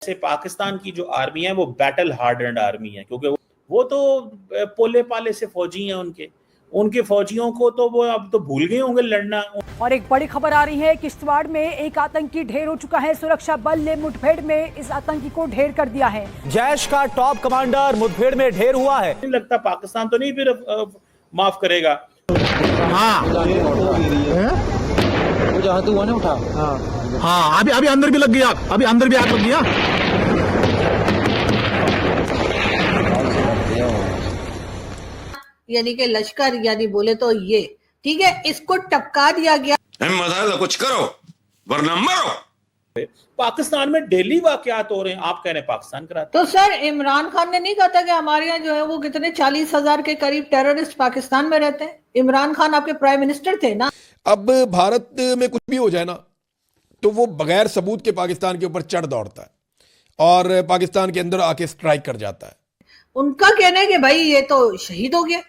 से पाकिस्तान की जो आर्मी है वो बैटल हार्डन्ड आर्मी है, क्योंकि वो तो पोले पाले से फौजी हैं। उनके फौजियों को तो वो अब तो भूल गए होंगे लड़ना। और एक बड़ी खबर आ रही है, किश्तवाड़ में एक आतंकी ढेर हो चुका है। सुरक्षा बल ने मुठभेड़ में इस आतंकी को ढेर कर दिया है। जैश का टॉप कमांडर मुठभेड़ में ढेर हुआ है। नहीं लगता पाकिस्तान तो नहीं फिर माफ करेगा। जहाँ तू ना उठा। हाँ अभी अंदर भी लग गया, अभी अंदर भी आग लग गया। यानी कि लश्कर, यानी बोले तो ये ठीक है, इसको टपका दिया गया। हिम्मत कुछ करो वरना मरो। पाकिस्तान में डेली वाकयात हो रहे हैं, आप कह रहे हैं पाकिस्तान कराता। तो सर इमरान खान ने नहीं कहा था कि हमारे यहाँ जो है वो कितने 40,000 के करीब टेररिस्ट पाकिस्तान में रहते हैं? इमरान खान आपके प्राइम मिनिस्टर थे ना। अब भारत में कुछ भी हो जाए ना तो वो बगैर सबूत के पाकिस्तान के ऊपर चढ़ दौड़ता है और पाकिस्तान के अंदर आके स्ट्राइक कर जाता है। उनका कहना है कि भाई ये तो शहीद हो गया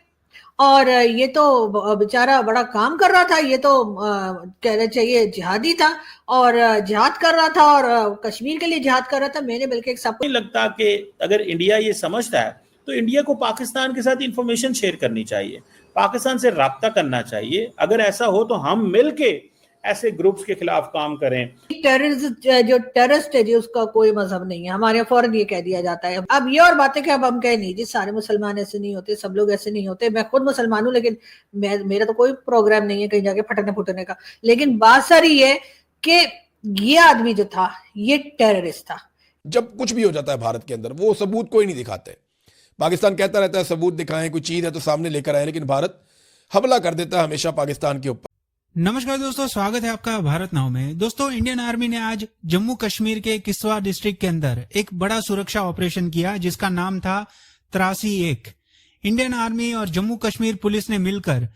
और ये तो बेचारा बड़ा काम कर रहा था, ये तो कहना चाहिए जिहादी था और जिहाद कर रहा था और कश्मीर के लिए जिहाद कर रहा था। मैंने बल्कि एक सबको नहीं लगता कि अगर इंडिया ये समझता है तो इंडिया को पाकिस्तान के साथ इंफॉर्मेशन शेयर करनी चाहिए, पाकिस्तान से राब्ता करना चाहिए। अगर ऐसा हो तो हम मिलके ऐसे ग्रुप्स के खिलाफ काम करें। टेररिस्ट है जी, उसका कोई मजहब नहीं है। हमारे यहाँ फौरन ये कह दिया जाता है। अब ये और बातें कि अब हम कह नहीं जी सारे मुसलमान ऐसे नहीं होते, सब लोग ऐसे नहीं होते। मैं खुद मुसलमान हूँ, लेकिन मेरा तो कोई प्रोग्राम नहीं है कहीं जाके फटने फुटने का। लेकिन बात सारी है कि ये आदमी जो था ये टेररिस्ट था। जब कुछ भी हो जाता है भारत के अंदर वो सबूत कोई नहीं दिखाते। पाकिस्तान कहता रहता है सबूत दिखाएं, कोई चीज है तो सामने लेकर आए, लेकिन भारत हमला कर देता है हमेशा पाकिस्तान के ऊपर। नमस्कार दोस्तों, स्वागत है आपका भारत नाउ में। दोस्तों, इंडियन आर्मी ने आज जम्मू कश्मीर के किश्तवाड़ डिस्ट्रिक्ट के अंदर एक बड़ा सुरक्षा ऑपरेशन किया जिसका नाम था 83-1। इंडियन आर्मी और जम्मू कश्मीर पुलिस ने मिलकर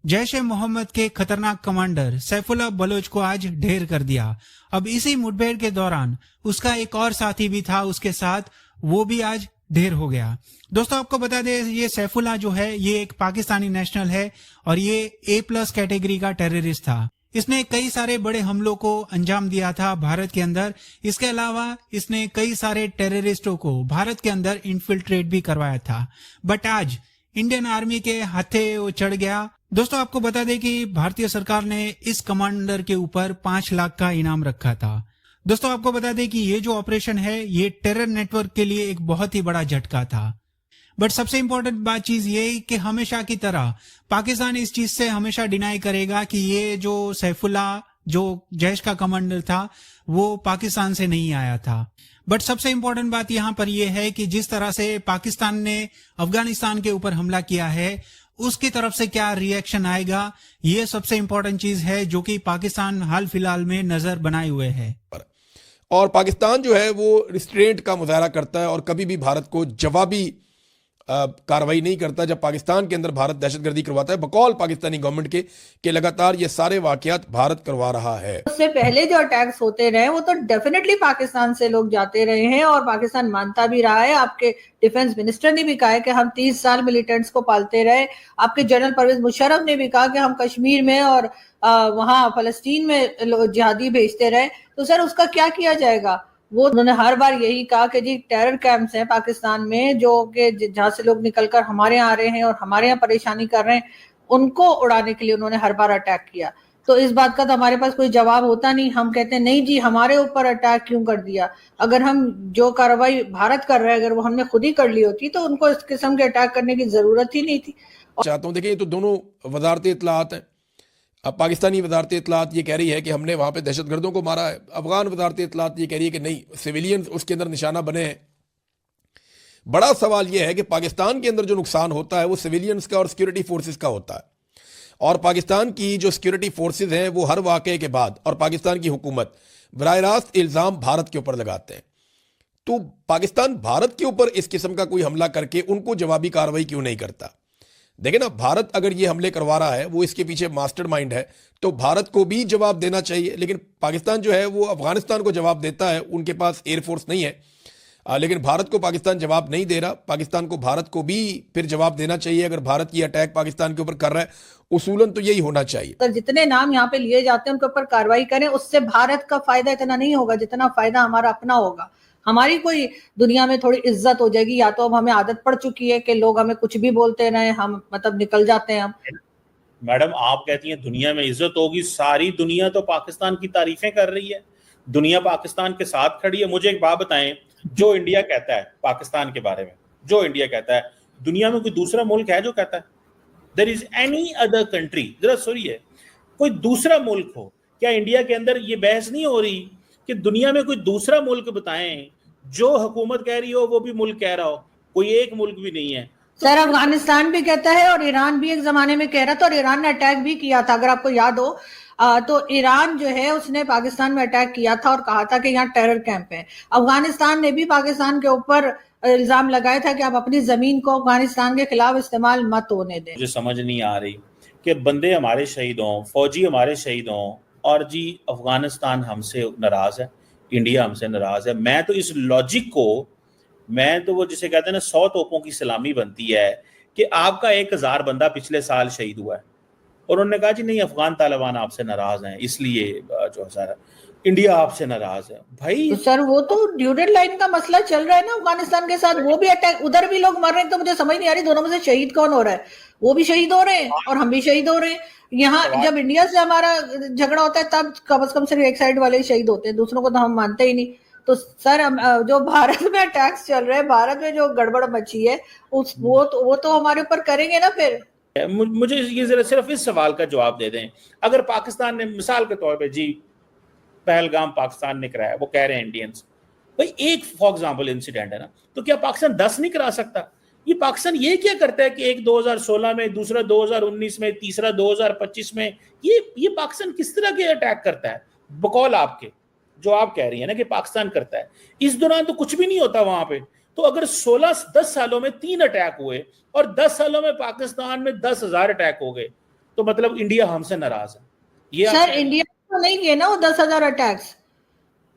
जैश ए मोहम्मद के खतरनाक कमांडर सैफुल्लाह बलोच को आज ढेर कर दिया। अब इसी मुठभेड़ के दौरान उसका एक और साथी भी था उसके साथ, वो भी आज ढेर हो गया। दोस्तों, आपको बता दें ये सैफुल्लाह जो है ये एक पाकिस्तानी नेशनल है और ये A+ कैटेगरी का टेररिस्ट था। इसने कई सारे बड़े हमलों को अंजाम दिया था भारत के अंदर। इसके अलावा इसने कई सारे टेररिस्टों को भारत के अंदर इन्फिल्ट्रेट भी करवाया था। बट आज इंडियन आर्मी के हाथे वो चढ़ गया। दोस्तों, आपको बता दें कि भारतीय सरकार ने इस कमांडर के ऊपर 5 लाख का इनाम रखा था। दोस्तों, आपको बता दें कि ये जो ऑपरेशन है ये टेरर नेटवर्क के लिए एक बहुत ही बड़ा झटका था। बट सबसे इंपॉर्टेंट बात चीज ये कि हमेशा की तरह पाकिस्तान इस चीज से हमेशा डिनाई करेगा कि ये जो सैफुल्लाह जो जैश का कमांडर था वो पाकिस्तान से नहीं आया था। बट सबसे इंपॉर्टेंट बात यहाँ पर यह है कि जिस तरह से पाकिस्तान ने अफगानिस्तान के ऊपर हमला किया है उसकी तरफ से क्या रिएक्शन आएगा, ये सबसे इंपॉर्टेंट चीज है जो कि पाकिस्तान हाल फिलहाल में नजर बनाए हुए है। और पाकिस्तान जो है वो रिस्ट्रेंट का मुजाहरा करता है और कभी भी भारत को जवाबी कार्रवाई नहीं करता जब पाकिस्तान के अंदर भारत दहशतगर्दी करवाता है, बकौल पाकिस्तानी गवर्नमेंट के लगातार ये सारे वाकयात भारत करवा रहा है। उससे पहले जो अटैक्स होते रहे वो तो डेफिनेटली पाकिस्तान से लोग जाते रहे हैं और पाकिस्तान मानता भी रहा है। आपके डिफेंस मिनिस्टर ने भी कहा है कि हम 30 साल मिलिटेंट्स को पालते रहे। आपके जनरल परवेज मुशर्रफ ने भी कहा कि हम कश्मीर में और वहां फलस्तीन में जिहादी भेजते रहे। तो सर उसका क्या किया जाएगा? वो उन्होंने हर बार यही कहा कि जी टेरर कैंप्स हैं पाकिस्तान में जो कि जहां से लोग निकलकर हमारे यहाँ आ रहे हैं और हमारे यहाँ परेशानी कर रहे हैं, उनको उड़ाने के लिए उन्होंने हर बार अटैक किया। तो इस बात का तो हमारे पास कोई जवाब होता नहीं। हम कहते हैं नहीं जी हमारे ऊपर अटैक क्यों कर दिया? अगर हम जो कार्रवाई भारत कर रहे हैं अगर वो हमने खुद ही कर ली होती तो उनको इस किस्म के अटैक करने की जरूरत ही नहीं थी। चाहता हूँ, देखिए ये तो दोनों वजारत इत्तलात हैं। अब पाकिस्तानी वजारत इत्तलात ये कह रही है कि हमने वहाँ पे दहशतगर्दों को मारा है, अफगान वजारत इत्तलात ये कह रही है कि नहीं सिविलियन उसके अंदर निशाना बने हैं। बड़ा सवाल ये है कि पाकिस्तान के अंदर जो नुकसान होता है वो सिविलियंस का और सिक्योरिटी फोर्सेस का होता है। और पाकिस्तान की जो सिक्योरिटी फोर्सेस हैं वो हर वाक़े के बाद और पाकिस्तान की हुकूमत बराह रास्त इल्ज़ाम भारत के ऊपर लगाते हैं। तो पाकिस्तान भारत के ऊपर इस किस्म का कोई हमला करके उनको जवाबी कार्रवाई क्यों नहीं करता? देखिए ना, भारत अगर ये हमले करवा रहा है, वो इसके पीछे मास्टरमाइंड है, तो भारत को भी जवाब देना चाहिए। लेकिन पाकिस्तान जो है वो अफगानिस्तान को जवाब देता है, उनके पास एयरफोर्स नहीं है, लेकिन भारत को पाकिस्तान जवाब नहीं दे रहा। पाकिस्तान को भारत को भी फिर जवाब देना चाहिए। अगर भारत ये अटैक पाकिस्तान के ऊपर कर रहा है, उसूलन तो यही होना चाहिए। तो जितने नाम यहाँ पे लिए जाते हैं उनके ऊपर कार्रवाई करें, उससे भारत का फायदा इतना नहीं होगा जितना फायदा हमारा अपना होगा। हमारी कोई दुनिया में थोड़ी इज्जत हो जाएगी, या तो अब हमें आदत पड़ चुकी है कि लोग हमें कुछ भी बोलते रहे, हम मतलब निकल जाते हैं हम। मैडम आप कहती हैं दुनिया में इज्जत होगी, सारी दुनिया तो पाकिस्तान की तारीफें कर रही है, दुनिया पाकिस्तान के साथ खड़ी है। मुझे एक बात बताएं, जो इंडिया कहता है पाकिस्तान के बारे में, जो इंडिया कहता है, दुनिया में कोई दूसरा मुल्क है जो कहता है? There is any other country, जरा सुनिए, कोई दूसरा मुल्क हो क्या? इंडिया के अंदर ये बहस नहीं हो रही कि दुनिया में कोई दूसरा मुल्क बताएं जो हुकूमत कह रही हो वो भी मुल्क कह रहा हो? कोई एक मुल्क भी नहीं है। सर अफगानिस्तान भी कहता है और ईरान भी एक जमाने में कह रहा था, और ईरान ने अटैक भी किया था, अगर आपको याद हो। तो ईरान जो है उसने पाकिस्तान में अटैक किया था और कहा था कि यहाँ टेरर कैंप है। अफगानिस्तान ने भी पाकिस्तान के ऊपर इल्जाम लगाया था कि आप अपनी जमीन को अफगानिस्तान के खिलाफ इस्तेमाल मत होने दें। मुझे समझ नहीं आ रही कि बंदे हमारे शहीद हों, फौजी हमारे शहीद हों, और जी अफगानिस्तान हमसे नाराज है, इंडिया हमसे नाराज है। मैं तो इस लॉजिक को, मैं तो वो जिसे कहते हैं ना 100 तोपों की सलामी बनती है कि आपका 1000 बंदा पिछले साल शहीद हुआ है और उन्होंने कहा जी नहीं अफगान तालिबान आपसे नाराज हैं, इसलिए जो सारा इंडिया आपसे नाराज है। भाई तो सर वो तो ड्यूरेड लाइन का मसला चल रहा है ना अफगानिस्तान के साथ, वो भी अटैक, उधर भी लोग मर रहे हैं। तो मुझे समझ नहीं आ रही दोनों में से शहीद कौन हो रहा है? वो भी शहीद हो रहे हैं और हम भी शहीद हो रहे हैं। यहाँ जब इंडिया से हमारा झगड़ा होता है तब कम से कम सिर्फ एक साइड वाले ही शहीद होते हैं, दूसरों को तो हम मानते ही नहीं। तो सर जो भारत में अटैक्स चल रहे हैं, भारत में जो गड़बड़ मची है वो तो हमारे ऊपर करेंगे ना फिर। मुझे ये जरा सिर्फ इस सवाल का जवाब दे दें, अगर पाकिस्तान ने मिसाल के तौर पे जी पहलगाम पाकिस्तान ने कराया, वो कह रहे हैं इंडियंस, भाई एक फॉर एग्जांपल इंसिडेंट है ना, तो क्या पाकिस्तान 10 नहीं करा सकता? ये पाकिस्तान ये क्या करता है कि एक 2016 में, दूसरा 2019 में, तीसरा 2025 में, ये पाकिस्तान किस तरह के अटैक करता है बकौल आपके, जो आप कह रही है ना कि पाकिस्तान करता है? इस दौरान तो कुछ भी नहीं होता वहां पे। तो अगर 10 सालों में 3 अटैक हुए और 10 सालों में पाकिस्तान में 10,000 अटैक हो गए, तो मतलब इंडिया हमसे नाराज है। ये सर इंडिया तो नहीं किए ना वो 10,000 अटैक्स।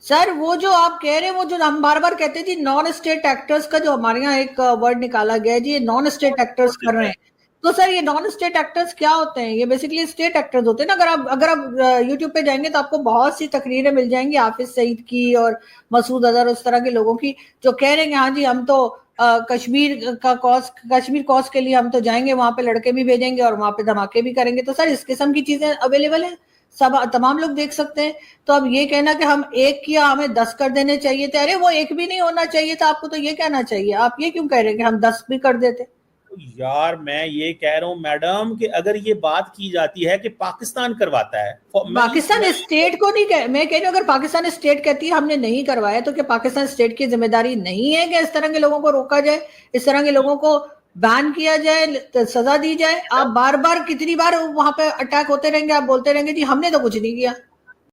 सर वो जो आप कह रहे हैं, वो जो हम बार बार कहते हैं जी नॉन स्टेट एक्टर्स का जो हमारे यहाँ एक वर्ड निकाला गया है जी, ये नॉन स्टेट एक्टर्स कर रहे हैं। तो सर ये नॉन स्टेट एक्टर्स क्या होते हैं? ये बेसिकली स्टेट एक्टर्स होते हैं ना। अगर आप यूट्यूब पे जाएंगे तो आपको बहुत सी तकरीरें मिल जाएंगी हाफिज सईद की और मसूद अजहर, उस तरह के लोगों की, जो कह रहे हैं हाँ जी हम तो कश्मीर कॉज के लिए हम तो जाएंगे, वहां पे लड़के भी भेजेंगे और वहां पे धमाके भी करेंगे। तो सर इस किस्म की चीजें अवेलेबल है, सब तमाम लोग देख सकते हैं। तो अब ये कहना कि हम 1 किया हमें 10 कर देने चाहिए थे, अरे वो 1 भी नहीं होना चाहिए था, आपको तो ये कहना चाहिए। आप ये क्यों कह रहे हैं कि हम 10 भी कर देते? यार मैं ये कह रहा हूं मैडम कि अगर ये बात की जाती है कि पाकिस्तान करवाता है, पाकिस्तान स्टेट को नहीं कह, मैं कह रही हूँ अगर पाकिस्तान स्टेट कहती है हमने नहीं करवाया, तो क्या पाकिस्तान स्टेट की जिम्मेदारी नहीं है कि इस तरह के लोगों को रोका जाए, इस तरह के लोगों को बैन किया जाए, सजा दी जाए? आप बार बार कितनी बार वहां पे अटैक होते रहेंगे, आप बोलते रहेंगे जी हमने तो कुछ नहीं किया।